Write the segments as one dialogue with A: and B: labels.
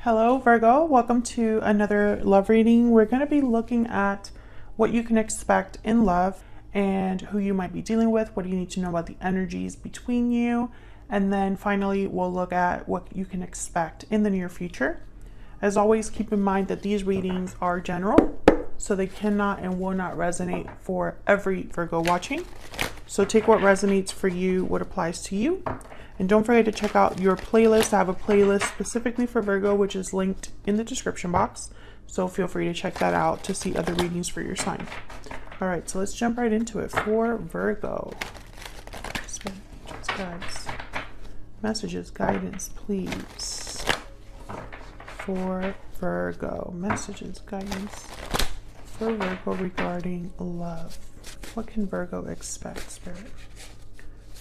A: Hello Virgo, welcome to another love reading. We're going to be looking at what you can expect in love and who you might be dealing with, what do you need to know about the energies between you, and then finally we'll look at what you can expect in the near future. As always, keep in mind that these readings are general, so they cannot and will not resonate for every Virgo watching. So take what resonates for you, what applies to you. And don't forget to check out your playlist. I have a playlist specifically for Virgo, which is linked in the description box. So feel free to check that out to see other readings for your sign. All right, so let's jump right into it. For Virgo, messages, guidance, please. For Virgo, messages, guidance for Virgo regarding love. What can Virgo expect, Spirit?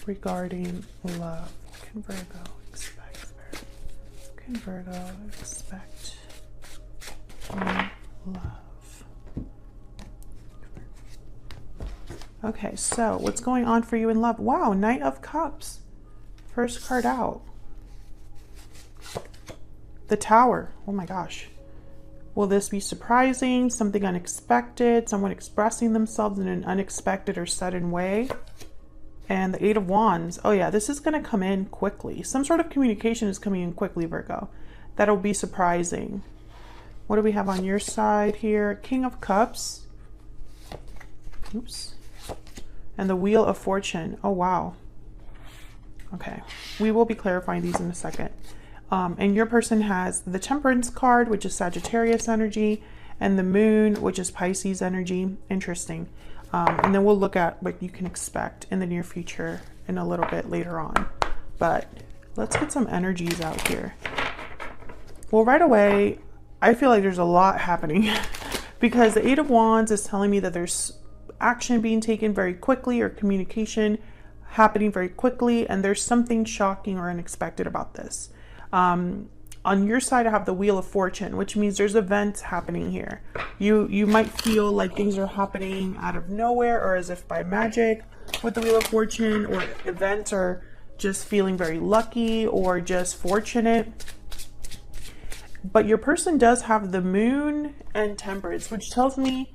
A: Regarding love. What can Virgo expect, Spirit? What can Virgo expect in love? Okay, so what's going on for you in love? Wow, Knight of Cups. First card out. The Tower. Oh my gosh. Will this be surprising? Something unexpected? Someone expressing themselves in an unexpected or sudden way? And the Eight of Wands. Oh yeah, this is going to come in quickly. Some sort of communication is coming in quickly, Virgo. That'll be surprising. What do we have on your side here? King of Cups. Oops. And the Wheel of Fortune. Oh wow. Okay. We will be clarifying these in a second. And your person has the Temperance card, which is Sagittarius energy, and the Moon, which is Pisces energy. Interesting. And then we'll look at what you can expect in the near future in a little bit later on. But let's get some energies out here. Well, right away, I feel like there's a lot happening because the Eight of Wands is telling me that there's action being taken very quickly or communication happening very quickly, and there's something shocking or unexpected about this. On your side, I have the Wheel of Fortune, which means there's events happening here. You might feel like things are happening out of nowhere or as if by magic with the Wheel of Fortune, or events are just feeling very lucky or just fortunate. But your person does have the Moon and Temperance, which tells me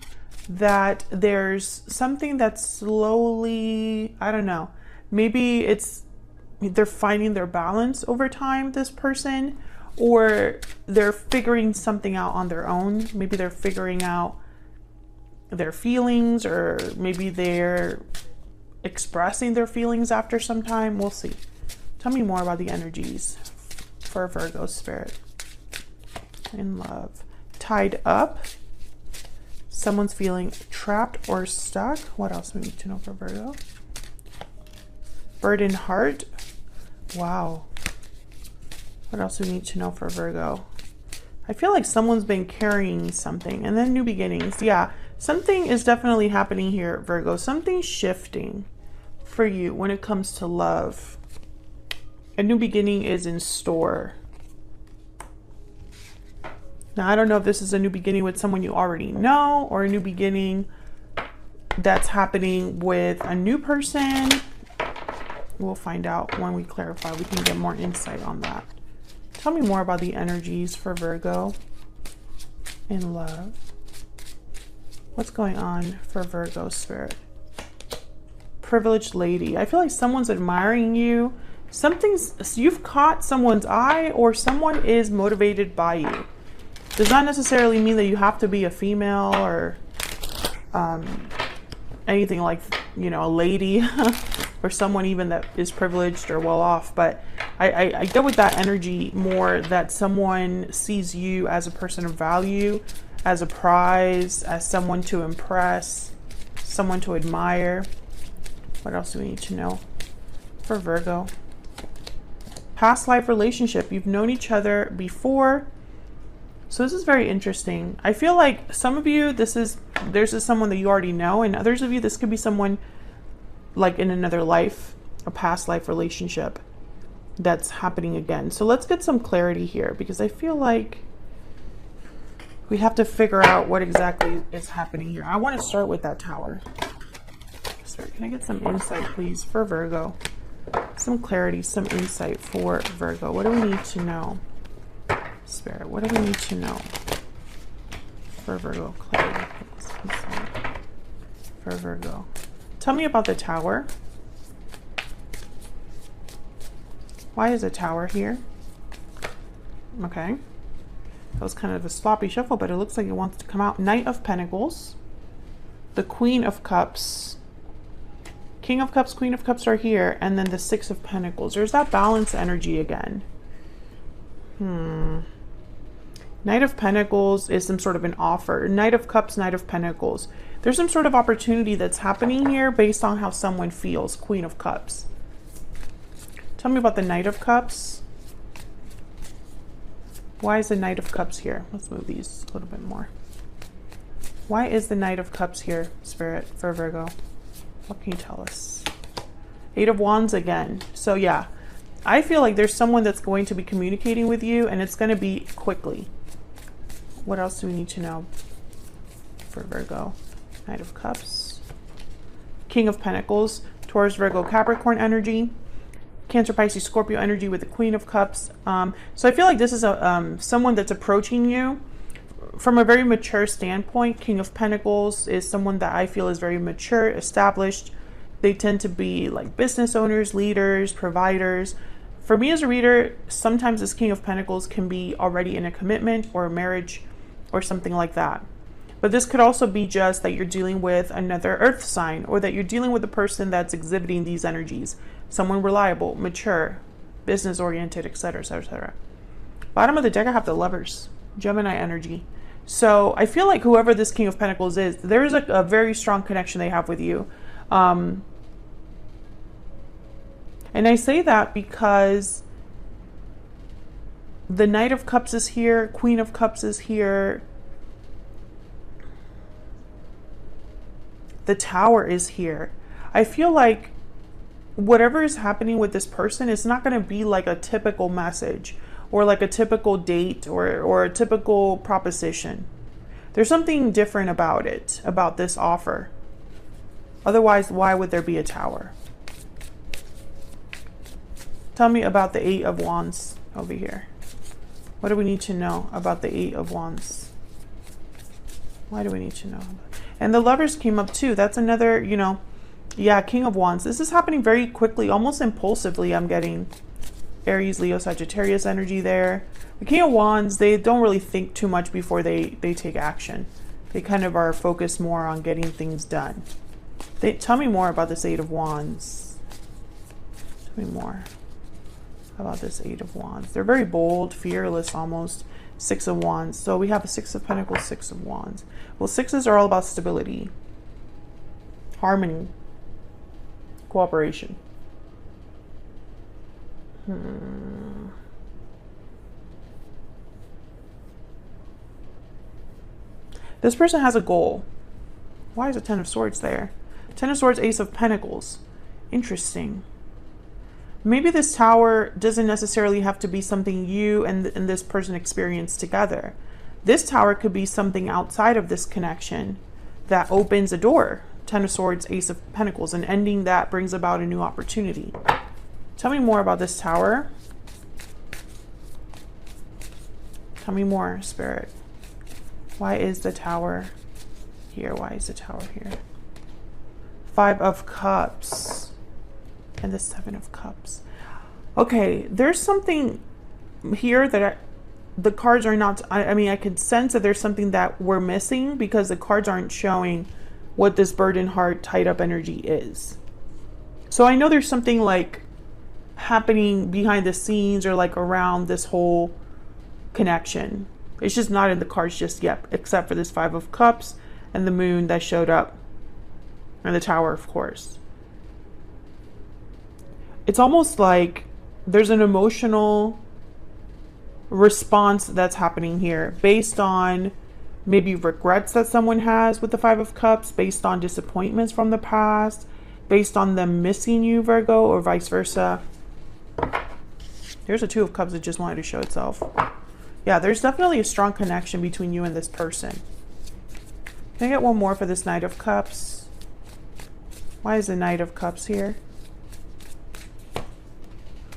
A: that there's something that's slowly, I don't know, maybe they're finding their balance over time, this person, or they're figuring something out on their own. Maybe they're figuring out their feelings, or maybe they're expressing their feelings after some time. We'll see. Tell me more about the energies for Virgo spirit in love. Tied up. Someone's feeling trapped or stuck. What else do we need to know for Virgo? Burdened heart. Wow. What else do we need to know for Virgo? I feel like someone's been carrying something. And then new beginnings. Yeah, something is definitely happening here, Virgo. Something's shifting for you when it comes to love. A new beginning is in store. Now, I don't know if this is a new beginning with someone you already know, or a new beginning that's happening with a new person. We'll find out when we clarify. We can get more insight on that. Tell me more about the energies for Virgo in love. What's going on for Virgo spirit? Privileged lady. I feel like someone's admiring you. You've caught someone's eye, or someone is motivated by you. Does not necessarily mean that you have to be a female or anything like, you know, a lady or someone even that is privileged or well off. But I get with that energy more that someone sees you as a person of value, as a prize, as someone to impress, someone to admire. What else do we need to know for Virgo? Past life relationship. You've known each other before. So this is very interesting. I feel like some of you, there's someone that you already know, and others of you, this could be someone like in another life, a past life relationship that's happening again. So let's get some clarity here, because I feel like we have to figure out what exactly is happening here. I want to start with that Tower. Sorry, can I get some insight, please, for Virgo? Some clarity, some insight for Virgo. What do we need to know? Spirit, what do we need to know for Virgo? Clarity for Virgo. Tell me about the Tower. Why is a Tower here? Okay. That was kind of a sloppy shuffle, but it looks like it wants to come out. Knight of Pentacles. The Queen of Cups. King of Cups, Queen of Cups are here. And then the Six of Pentacles. There's that balance energy again. Knight of Pentacles is some sort of an offer. Knight of Cups, Knight of Pentacles. There's some sort of opportunity that's happening here based on how someone feels. Queen of Cups. Tell me about the Knight of Cups. Why is the Knight of Cups here? Let's move these a little bit more. Why is the Knight of Cups here, Spirit, for Virgo? What can you tell us? Eight of Wands again. So yeah, I feel like there's someone that's going to be communicating with you, and it's going to be quickly. What else do we need to know for Virgo? Knight of Cups. King of Pentacles. Taurus, Virgo, Capricorn energy. Cancer, Pisces, Scorpio energy with the Queen of Cups. So I feel like this is someone that's approaching you from a very mature standpoint. King of Pentacles is someone that I feel is very mature, established. They tend to be like business owners, leaders, providers. For me as a reader, sometimes this King of Pentacles can be already in a commitment or a marriage or something like that. But this could also be just that you're dealing with another earth sign, or that you're dealing with a person that's exhibiting these energies. Someone reliable, mature, business-oriented, etc., etc., etc. Bottom of the deck, I have the Lovers, Gemini energy. So I feel like whoever this King of Pentacles is, there is a very strong connection they have with you. And I say that because the Knight of Cups is here, Queen of Cups is here, the Tower is here. I feel like whatever is happening with this person is not going to be like a typical message or like a typical date or a typical proposition. There's something different about it, about this offer. Otherwise, why would there be a Tower? Tell me about the Eight of Wands over here. What do we need to know about the Eight of Wands? Why do we need to know? And the Lovers came up too. That's another, you know, yeah, King of Wands. This is happening very quickly, almost impulsively. I'm getting Aries, Leo, Sagittarius energy there. The King of Wands, they don't really think too much before they take action. They kind of are focused more on getting things done. Tell me more about this Eight of Wands. Tell me more about this Eight of Wands. They're very bold, fearless almost. Six of Wands. So we have a Six of Pentacles, Six of Wands. Well, sixes are all about stability, harmony, cooperation. This person has a goal. Why is a Ten of Swords there? Ten of Swords, Ace of Pentacles. Interesting. Maybe this Tower doesn't necessarily have to be something you and this person experience together. This Tower could be something outside of this connection that opens a door. Ten of Swords, Ace of Pentacles, and ending that brings about a new opportunity. Tell me more about this Tower. Tell me more, Spirit. Why is the Tower here? Why is the Tower here? Five of Cups. And the Seven of Cups. Okay, there's something here that the cards are not, I mean, I could sense that there's something that we're missing because the cards aren't showing what this burden heart tied up energy is. So I know there's something like happening behind the scenes or like around this whole connection. It's just not in the cards just yet, except for this Five of Cups and the Moon that showed up, and the Tower, of course. It's almost like there's an emotional response that's happening here based on maybe regrets that someone has with the Five of Cups, based on disappointments from the past, based on them missing you, Virgo, or vice versa. Here's a Two of Cups that just wanted to show itself. Yeah, there's definitely a strong connection between you and this person. Can I get one more for this Knight of Cups? Why is the Knight of Cups here?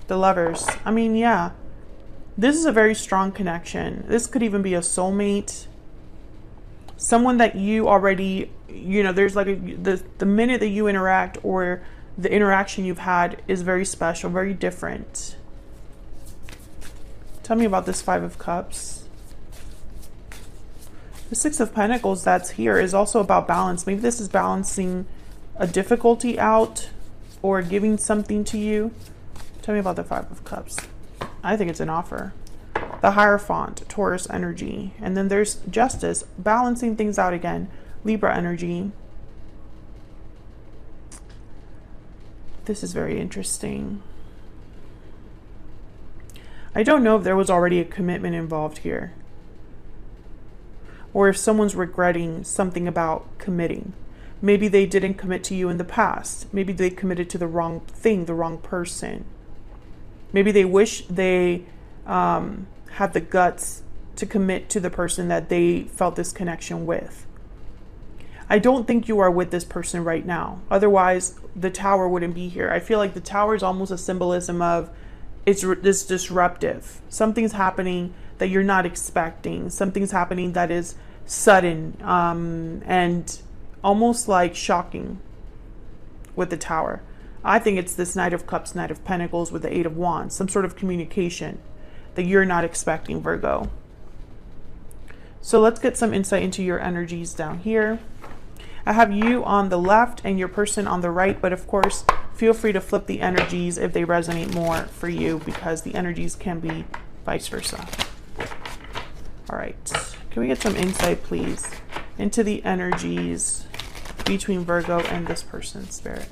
A: The Lovers. I mean, yeah. This is a very strong connection. This could even be a soulmate. Someone that you already, you know, there's like the minute that you interact or the interaction you've had is very special, very different. Tell me about this Five of Cups. The Six of Pentacles that's here is also about balance. Maybe this is balancing a difficulty out or giving something to you. Tell me about the Five of Cups. I think it's an offer. The Hierophant, Taurus energy. And then there's Justice, balancing things out again. Libra energy. This is very interesting. I don't know if there was already a commitment involved here, or if someone's regretting something about committing. Maybe they didn't commit to you in the past. Maybe they committed to the wrong thing, the wrong person. Maybe they wish they had the guts to commit to the person that they felt this connection with. I don't think you are with this person right now. Otherwise, the Tower wouldn't be here. I feel like the Tower is almost a symbolism of this disruptive. Something's happening that you're not expecting. Something's happening that is sudden and almost like shocking with the Tower. I think it's this Knight of Cups, Knight of Pentacles with the Eight of Wands. Some sort of communication that you're not expecting, Virgo. So let's get some insight into your energies down here. I have you on the left and your person on the right, but of course, feel free to flip the energies if they resonate more for you, because the energies can be vice versa. All right, can we get some insight, please, into the energies between Virgo and this person, Spirit?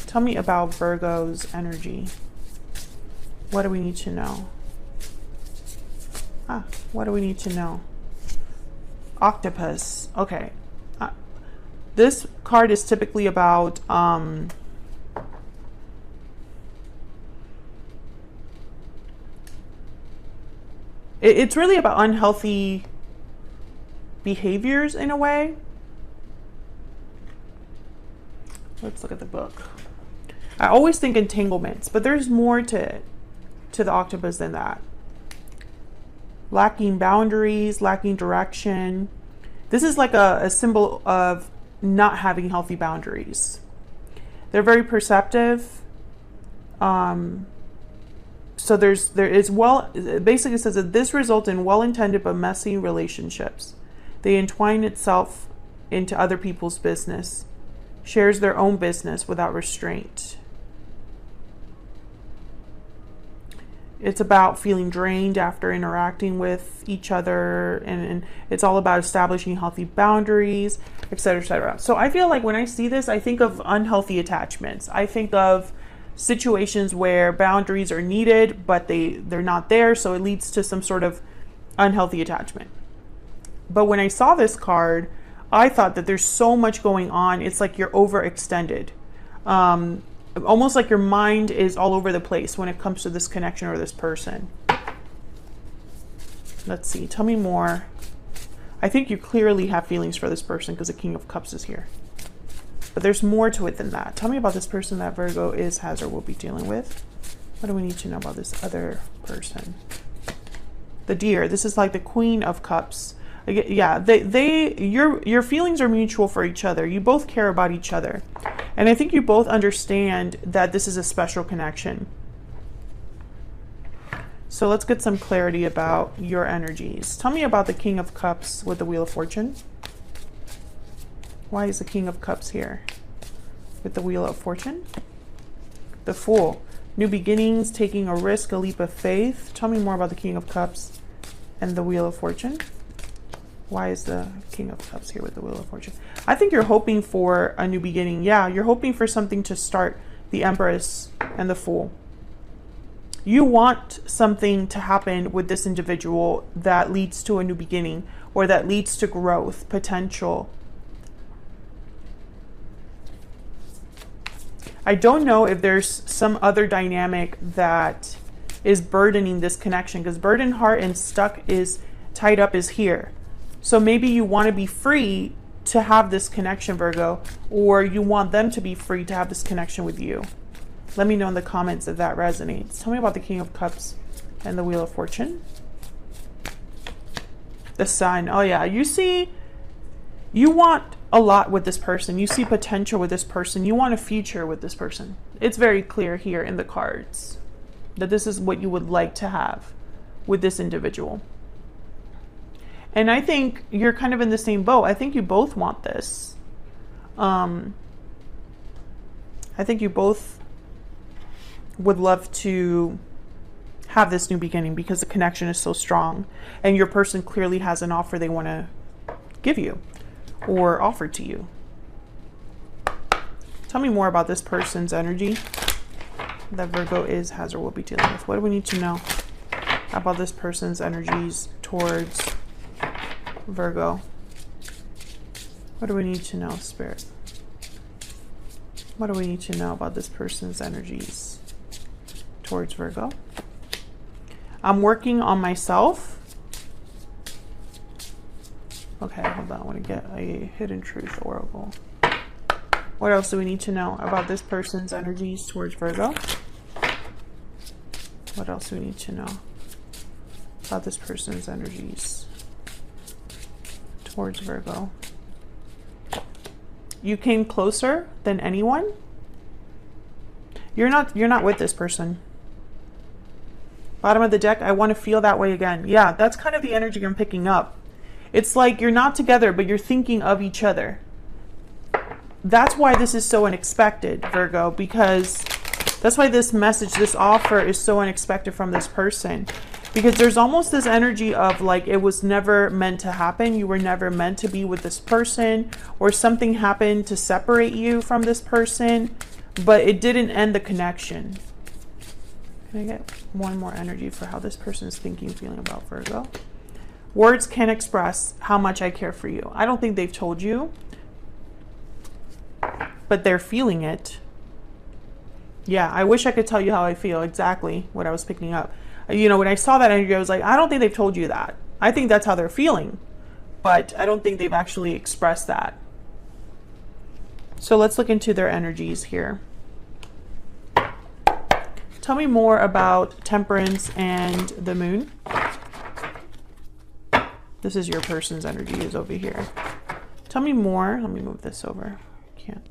A: Tell me about Virgo's energy. What do we need to know? What do we need to know? Octopus. Okay. This card is typically about it's really about unhealthy behaviors in a way. Let's look at the book. I always think entanglements, but there's more to the octopus than that. Lacking boundaries, lacking direction. This is like a symbol of not having healthy boundaries. They're very perceptive. So there is basically it says that this results in well-intended but messy relationships. They entwine itself into other people's business, shares their own business without restraint. It's about feeling drained after interacting with each other, and it's all about establishing healthy boundaries, etc., etc. So I feel like when I see this, I think of unhealthy attachments. I think of situations where boundaries are needed, but they're not there, so it leads to some sort of unhealthy attachment. But when I saw this card, I thought that there's so much going on. It's like you're overextended. Almost like your mind is all over the place when it comes to this connection or this person. Let's see. Tell me more. I think you clearly have feelings for this person because the King of Cups is here. But there's more to it than that. Tell me about this person that Virgo is, has, or will be dealing with. What do we need to know about this other person? The Deer. This is like the Queen of Cups. Yeah, your feelings are mutual for each other. You both care about each other. And I think you both understand that this is a special connection. So let's get some clarity about your energies. Tell me about the King of Cups with the Wheel of Fortune. Why is the King of Cups here with the Wheel of Fortune? The Fool. New beginnings, taking a risk, a leap of faith. Tell me more about the King of Cups and the Wheel of Fortune. Why is the King of Cups here with the Wheel of Fortune? I think you're hoping for a new beginning. Yeah, you're hoping for something to start. The Empress and the Fool. You want something to happen with this individual that leads to a new beginning, or that leads to growth, potential. I don't know if there's some other dynamic that is burdening this connection, because burden, heart, and stuck is tied up is here. So maybe you want to be free to have this connection, Virgo, or you want them to be free to have this connection with you. Let me know in the comments if that resonates. Tell me about the King of Cups and the Wheel of Fortune. The Sun. Oh yeah, you see, you want a lot with this person. You see potential with this person. You want a future with this person. It's very clear here in the cards that this is what you would like to have with this individual. And I think you're kind of in the same boat. I think you both want this. I think you both would love to have this new beginning because the connection is so strong and your person clearly has an offer they want to give you or offer to you. Tell me more about this person's energy that Virgo is, has, or will be dealing with. What do we need to know about this person's energies towards Virgo? What do we need to know, Spirit? What do we need to know about this person's energies towards Virgo? I'm working on myself. Okay, hold on. I want to get a hidden truth oracle. What else do we need to know about this person's energies towards Virgo? What else do we need to know about this person's energies towards Virgo? You came closer than anyone. You're not with this person. Bottom of the deck, I want to feel that way again. Yeah, that's kind of the energy I'm picking up. It's like you're not together, but you're thinking of each other. That's why this is so unexpected, Virgo, because that's why this message, this offer is so unexpected from this person. Because there's almost this energy of like it was never meant to happen. You were never meant to be with this person, or something happened to separate you from this person, but it didn't end the connection. Can I get one more energy for how this person is thinking, feeling about Virgo? Words can't express how much I care for you. I don't think they've told you, but they're feeling it. Yeah, I wish I could tell you how I feel, exactly what I was picking up. You know, when I saw that energy, I was like, I don't think they've told you that. I think that's how they're feeling, but I don't think they've actually expressed that. So let's look into their energies here. Tell me more about Temperance and the Moon. This is your person's energy is over here. Tell me more. Let me move this over. Can't.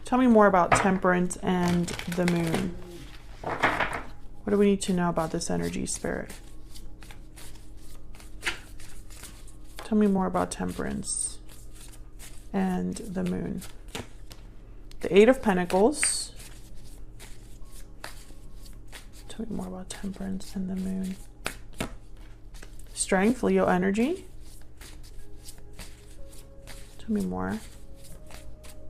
A: Tell me more about Temperance and the Moon. What do we need to know about this energy, Spirit? Tell me more about Temperance and the Moon. The Eight of Pentacles. Tell me more about Temperance and the Moon. Strength, Leo energy. Tell me more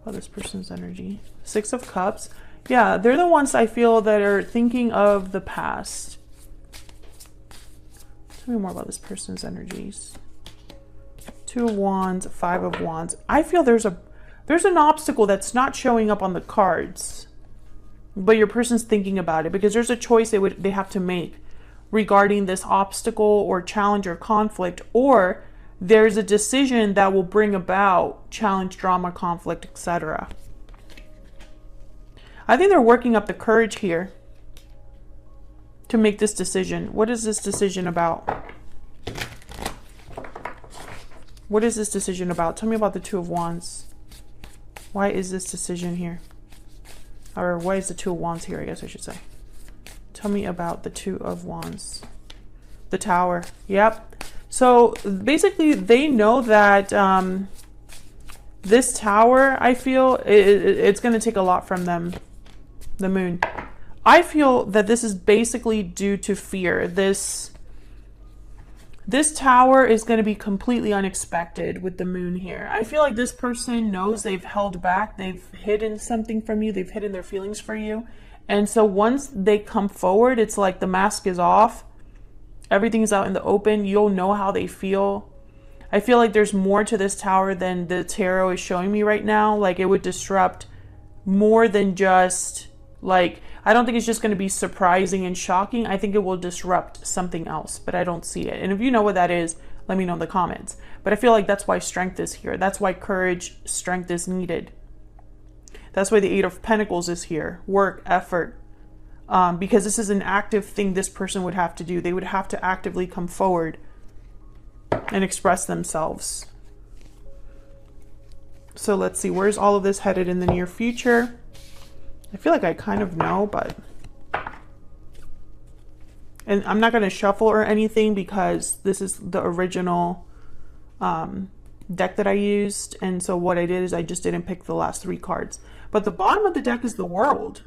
A: about this person's energy. Six of Cups. Yeah, they're the ones I feel that are thinking of the past. Tell me more about this person's energies. Two of Wands, Five of Wands. I feel there's an obstacle that's not showing up on the cards, but your person's thinking about it because there's a choice they have to make regarding this obstacle or challenge or conflict, or there's a decision that will bring about challenge, drama, conflict, etc. I think they're working up the courage here to make this decision. What is this decision about? What is this decision about? Tell me about the Two of Wands. Why is this decision here? Or why is the Two of Wands here, I guess I should say. Tell me about the Two of Wands. The Tower. Yep. So basically they know that this Tower, I feel, it's going to take a lot from them. The Moon. I feel that this is basically due to fear. This Tower is going to be completely unexpected with the Moon here. I feel like this person knows they've held back. They've hidden something from you. They've hidden their feelings for you. And so once they come forward, it's like the mask is off. Everything's out in the open. You'll know how they feel. I feel like there's more to this Tower than the tarot is showing me right now. Like it would disrupt more than just like, I don't think it's just going to be surprising and shocking. I think it will disrupt something else, but I don't see it. And if you know what that is, let me know in the comments. But I feel like that's why strength is here. That's why courage, strength is needed. That's why the Eight of Pentacles is here. Work, effort, because this is an active thing this person would have to do. They would have to actively come forward and express themselves. So let's see, where's all of this headed in the near future? I feel like I kind of know, but... And I'm not going to shuffle or anything because this is the original deck that I used. And so what I did is I just didn't pick the last 3 cards. But the bottom of the deck is the World.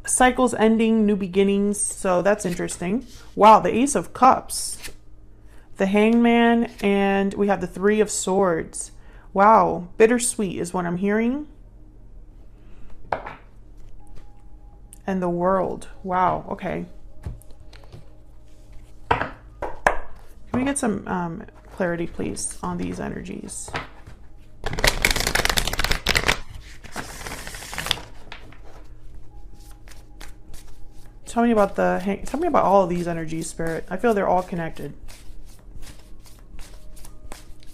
A: Cycles ending, new beginnings. So that's interesting. Wow, the Ace of Cups. The Hangman, and we have the 3 of Swords. Wow, bittersweet is what I'm hearing. And the World. Wow, okay. Can we get some clarity, please, on these energies? Tell me about tell me about all of these energies, Spirit. I feel they're all connected.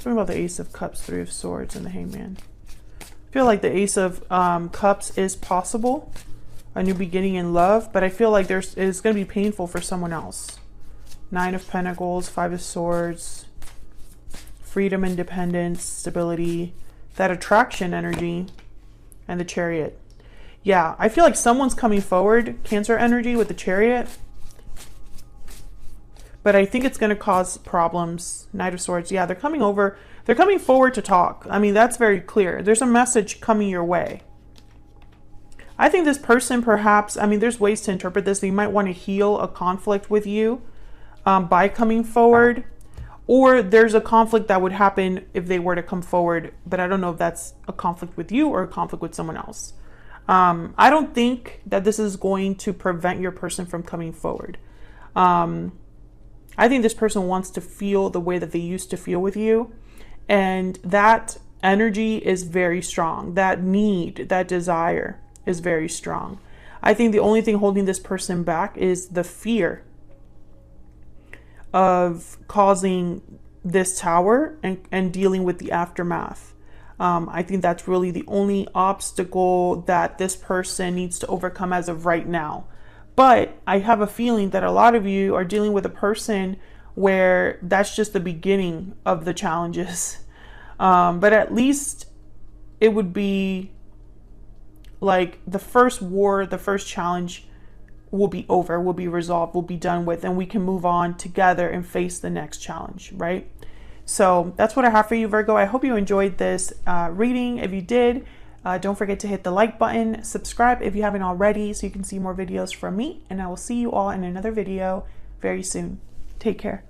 A: Tell me about the Ace of Cups, 3 of Swords, and the Hangman. I feel like the Ace of Cups is possible, a new beginning in love, but I feel like it's going to be painful for someone else. 9 of Pentacles, 5 of Swords, freedom, independence, stability, that attraction energy, and the Chariot. Yeah, I feel like someone's coming forward, Cancer energy with the Chariot, but I think it's going to cause problems. Knight of Swords, yeah, they're coming over. They're coming forward to talk. I mean, that's very clear. There's a message coming your way. I think this person perhaps, I mean, there's ways to interpret this. They might want to heal a conflict with you. By coming forward, or there's a conflict that would happen if they were to come forward, but I don't know if that's a conflict with you or a conflict with someone else. I don't think that this is going to prevent your person from coming forward. I think this person wants to feel the way that they used to feel with you, and that energy is very strong. That need, that desire is very strong. I think the only thing holding this person back is the fear of causing this tower and dealing with the aftermath. I think that's really the only obstacle that this person needs to overcome as of right now. But I have a feeling that a lot of you are dealing with a person where that's just the beginning of the challenges. But at least it would be like the first war, the first challenge will be over, will be resolved, will be done with, and we can move on together and face the next challenge, right? So that's what I have for you, Virgo. I hope you enjoyed this reading. If you did, don't forget to hit the like button, subscribe if you haven't already so you can see more videos from me, and I will see you all in another video very soon. Take care.